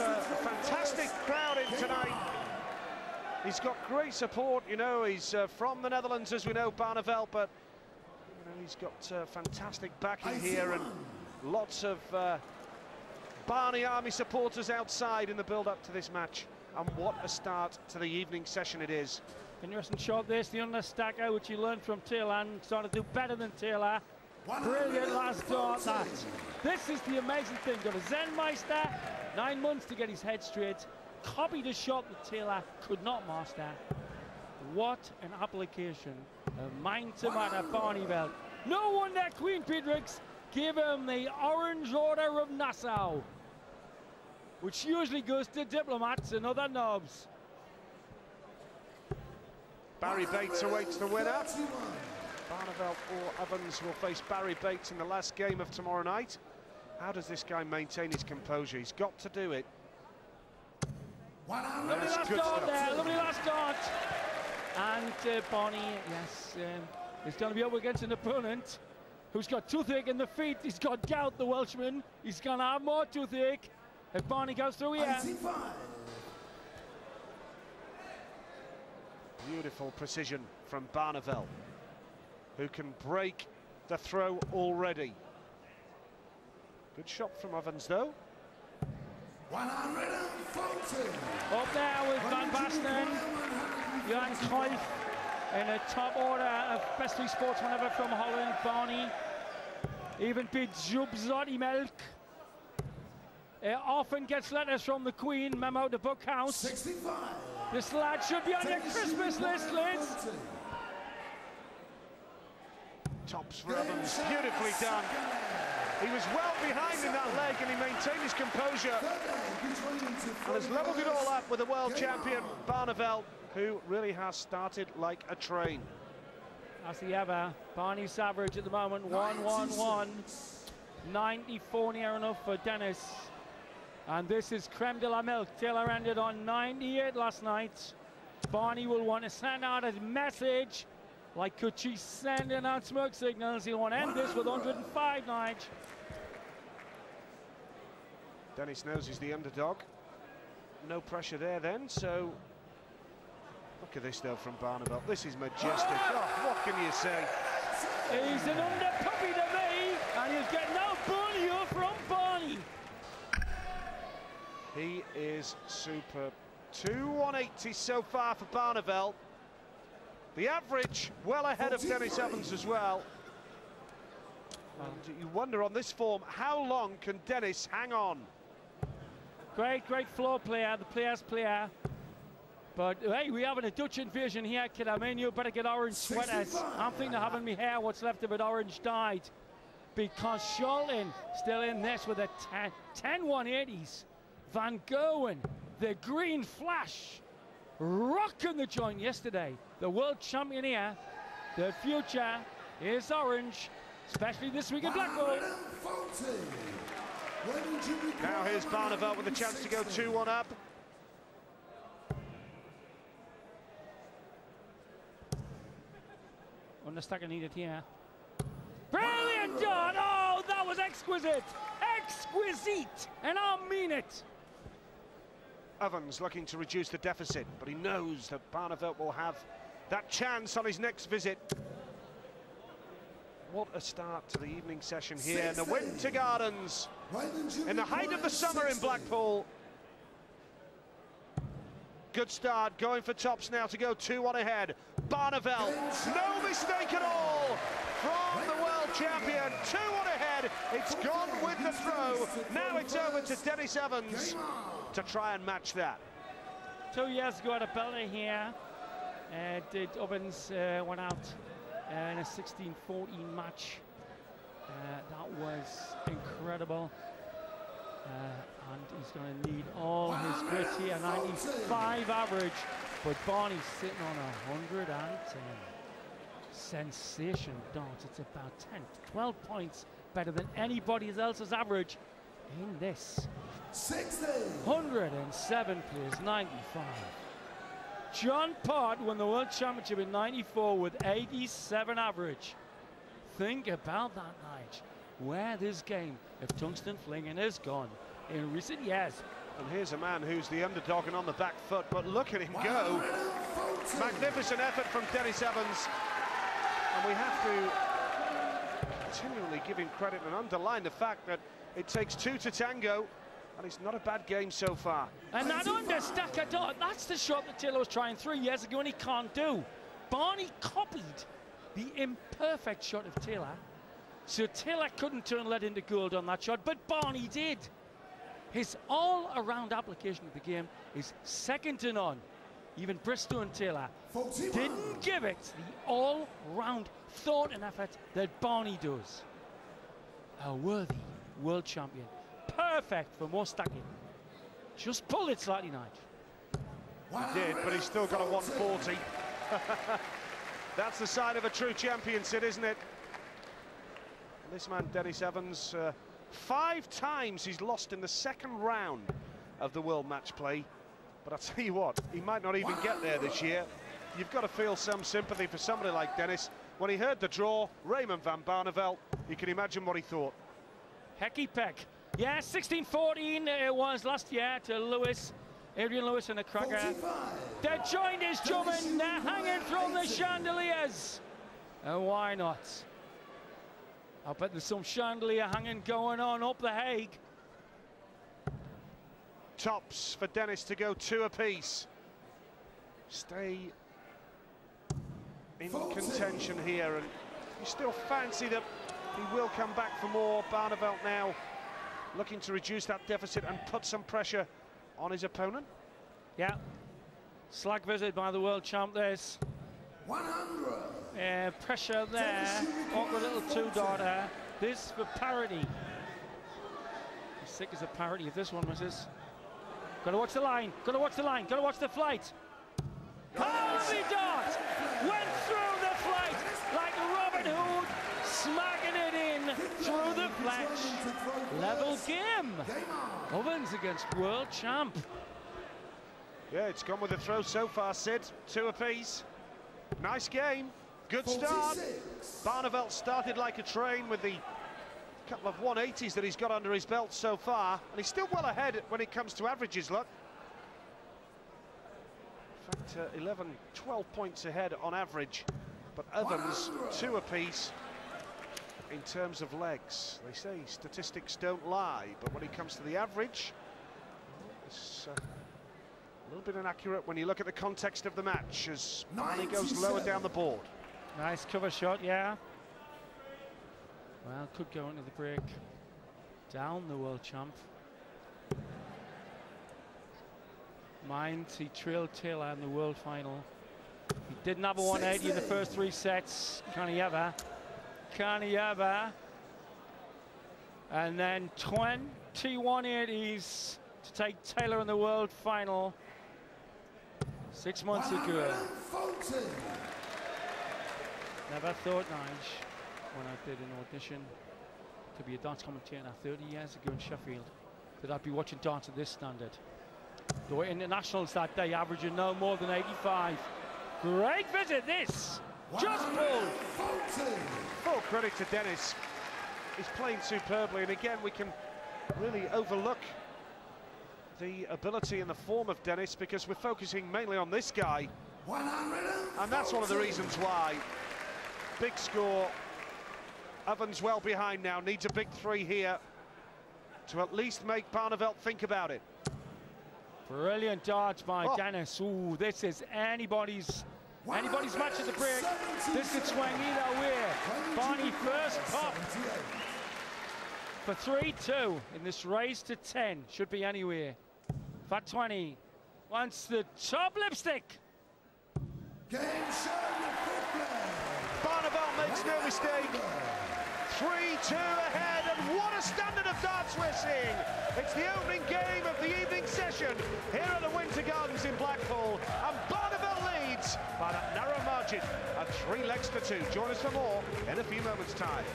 a fantastic crowd in tonight. He's got great support, you know, he's from the Netherlands, as we know, Barneveld, but you know, he's got fantastic backing here and lots of Barney Army supporters outside in the build-up to this match. And what a start to the evening session it is. Interesting shot this, the understacker, which he learned from Taylor and started to do better than Taylor. Brilliant last start, that. This is the amazing thing. Got a Zen-meister, 9 months to get his head straight. Copied a shot that Taylor could not master. What an application of mind to matter, Barneveld. No wonder Queen Beatrix gave him the Orange Order of Nassau, which usually goes to diplomats and other knobs. Barry Bates awaits the winner. Barneveld or Evans will face Barry Bates in the last game of tomorrow night. How does this guy maintain his composure? He's got to do it. Lovely last start there, lovely last start. And Barney, yes, is going to be up against an opponent who's got toothache in the feet. He's got gout, the Welshman. He's going to have more toothache if Barney goes through here. Beautiful precision from Barneveld, who can break the throw already. Good shot from Evans, though. 140. Up there with Van Basten, Jan Cruyff in a top order of best three sportsmen ever from Holland. Barney even beat Joop Zoetemelk. Often gets letters from the Queen, memo to Bookhouse. 65. This lad should be on your Christmas list, Liz. Tops for Evans, beautifully done. He was well behind in that leg and he maintained his composure and has levelled it all up with the world champion Barneveld, who really has started like a train. As he ever, Barney's average at the moment, 1-1-1. 94 near enough for Denis. And this is creme de la milk. Taylor ended on 98 last night. Barney will want to send out a message like Kuchi sending out smoke signals. He'll want to end this with 105, Nige. Denis knows he's the underdog. No pressure there then, so look at this though from Barneveld. This is majestic. Oh, what can you say? He's an under puppy to me, and he'll get no bully from Barney. He is superb. 2-180 so far for Barneveld. The average well ahead of Denis Evans as well. And you wonder on this form, how long can Denis hang on? Great floor player, the player's player. But hey, we're having a Dutch invasion here, kid. I mean, you better get orange sweaters. I'm thinking of having my hair, what's left of it, orange dyed. Because Scholten still in this with a 10 180s. Van Gerwen, the green flash, rocking the joint yesterday. The world champion here. The future is orange, especially this week in Blackpool. Now here's Barneveld with a chance to go 2-1 up. Understacker needed here. Brilliant done! Oh, that was exquisite! Exquisite! And I mean it! Evans looking to reduce the deficit, but he knows that Barneveld will have that chance on his next visit. What a start to the evening session here in the Winter Gardens, in the height of the summer in Blackpool. Good start, going for tops now to go 2-1 ahead. Barneveld, no mistake at all from the world champion. 2-1 ahead, it's gone with the throw. Now it's over to Denis Evans to try and match that. 2 years ago at a belter here, Evans went out in a 16-14 match. That was incredible. And he's going to need all his grit here. 95 average, but Barney's sitting on 110. Sensation darts. It's about 10 to 12 points better than anybody else's average in this. 60. 107 plays 95. John Pott won the World Championship in 94 with 87 average. Think about that, Nige. Where this game of tungsten flinging has gone in recent years. And here's a man who's the underdog and on the back foot, but look at him go. Magnificent effort from Denis Evans. And we have to continually give him credit and underline the fact that it takes two to tango, and it's not a bad game so far. And that understacker, that's the shot that Taylor was trying 3 years ago and he can't do. Barney copied the imperfect shot of Taylor. So Taylor couldn't turn lead into gold on that shot, but Barney did. His all-around application of the game is second to none. Even Bristow and Taylor didn't give it the all-round thought and effort that Barney does. A worthy world champion. Perfect for more stacking. Just pulled it slightly, Nige. He did, but he's still got a 140. That's the sign of a true champion, Sid, isn't it? And this man, Denis Evans, 5 times he's lost in the second round of the World Match Play. But I'll tell you what, he might not even get there this year. You've got to feel some sympathy for somebody like Denis. When he heard the draw, Raymond Van Barneveld, you can imagine what he thought. Hecky peck. Yeah, 16-14 it was last year to Lewis. Adrian Lewis and a cracker. They're joined his drumming, they're hanging from the chandeliers. And why not? I bet there's some chandelier hanging going on up the Hague. Tops for Denis to go 2 apiece. Stay in contention here, and you still fancy that he will come back for more. Barneveld now looking to reduce that deficit and put some pressure on his opponent. Yeah, slag visit by the world champ. There's 100. Pressure there. Awkward little two-darter. This for parity. As sick as a parity if this one misses. Got to watch the line. Got to watch the line. Got to watch the flight. Holy dart! Went through the flight like Robin Hood, smacking it in through the fletch. Level game. Ovens against world champ. Yeah, it's gone with a throw so far, Sid. 2 apiece. Nice game. Good start. Barneveld started like a train with the couple of 180s that he's got under his belt so far, and he's still well ahead when it comes to averages, look. In fact, 11, 12 points ahead on average, but Evans 2 apiece in terms of legs. They say statistics don't lie, but when it comes to the average, it's a little bit inaccurate when you look at the context of the match as Barney goes lower down the board. Nice cover shot, yeah. Well, could go into the break. Down the world champ. Mind, he trailed Taylor in the world final. He didn't have a 180 in the first 3 sets. Can he ever? Can he ever? And then 20 180s to take Taylor in the world final 6 months ago. Never thought, Nige, when I did an audition to be a dance commentator 30 years ago in Sheffield, that I'd be watching dance at this standard. There were internationals that day averaging no more than 85. Great visit, this! Just pulled! Full credit to Denis. He's playing superbly, and again we can really overlook the ability and the form of Denis because we're focusing mainly on this guy. And that's one of the reasons why. Big score. Evans well behind now, needs a big 3 here to at least make Barneveld think about it. Brilliant dodge by Denis. Ooh, this is anybody's match at the break. This could swing either way. Barney first pop for 3-2 in this race to 10. Should be anywhere. Fat 20 wants the top lipstick. Barneveld makes no mistake. 3-2 ahead, and what a standard of darts we're seeing. It's the opening game of the evening session here at the Winter Gardens in Blackpool, and Barneveld leads by that narrow margin at 3 legs to 2. Join us for more in a few moments' time.